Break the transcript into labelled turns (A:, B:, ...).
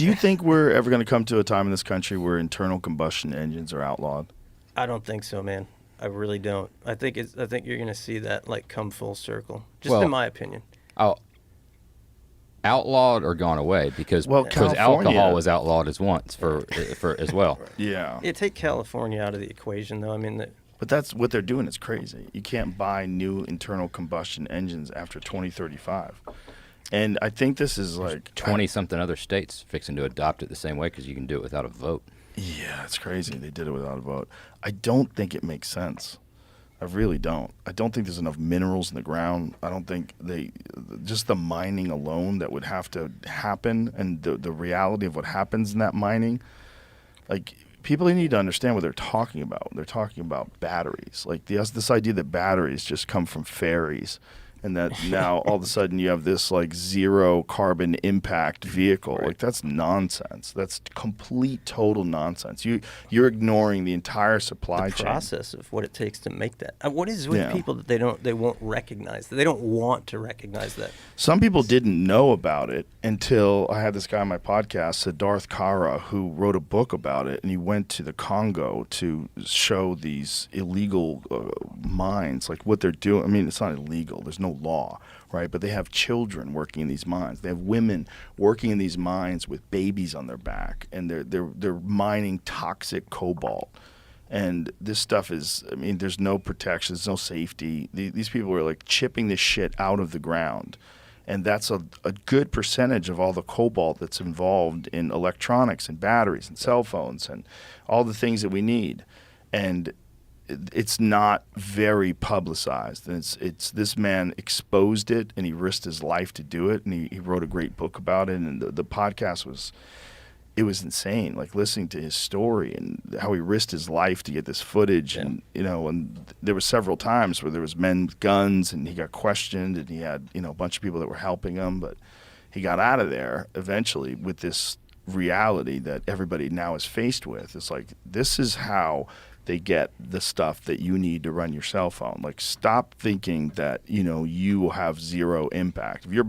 A: Do you think we're ever going to come to a time in this country where internal combustion engines are outlawed?
B: I don't think so, man. I really don't. I think you're going to see that like come full circle. Just
C: Well,
B: in my opinion.
C: Outlawed or gone away because
A: California-
C: alcohol was outlawed as once for as well.
A: Yeah.
B: Yeah, take California out of the equation, though. I mean,
A: But that's what they're doing is crazy. You can't buy new internal combustion engines after 2035. And I think this is like
C: 20-something other states fixing to adopt it the same way because you can do it without a vote.
A: Yeah, it's crazy. They did it without a vote. I don't think it makes sense. I really don't. I don't think there's enough minerals in the ground. I don't think just the mining alone that would have to happen and the reality of what happens in that mining, like people need to understand what they're talking about. They're talking about batteries. Like this idea that batteries just come from fairies and that now all of a sudden you have this like zero carbon impact vehicle.
B: Right.
A: Like that's nonsense. That's complete total nonsense. You're ignoring the entire supply chain.
B: process of what it takes to make that. What is it with people that they won't recognize that? They don't want to recognize that.
A: Some people didn't know about it until I had this guy on my podcast, Siddharth Kara, who wrote a book about it, and he went to the Congo to show these illegal mines, like what they're doing. I mean, it's not illegal. There's no law, right? But they have children working in these mines. They have women working in these mines with babies on their back, and they're mining toxic cobalt. And this stuff is, I mean, there's no protection, there's no safety. These people are like chipping this shit out of the ground. And that's a good percentage of all the cobalt that's involved in electronics and batteries and cell phones and all the things that we need. And it's not very publicized. And it's this man exposed it, and he risked his life to do it. And he wrote a great book about it. And the podcast was insane, like listening to his story and how he risked his life to get this footage. Yeah. And and there were several times where there was men with guns and he got questioned, and he had a bunch of people that were helping him, but he got out of there eventually with this reality that everybody now is faced with. It's like, this is how they get the stuff that you need to run your cell phone. Like, stop thinking that you have zero impact. If you're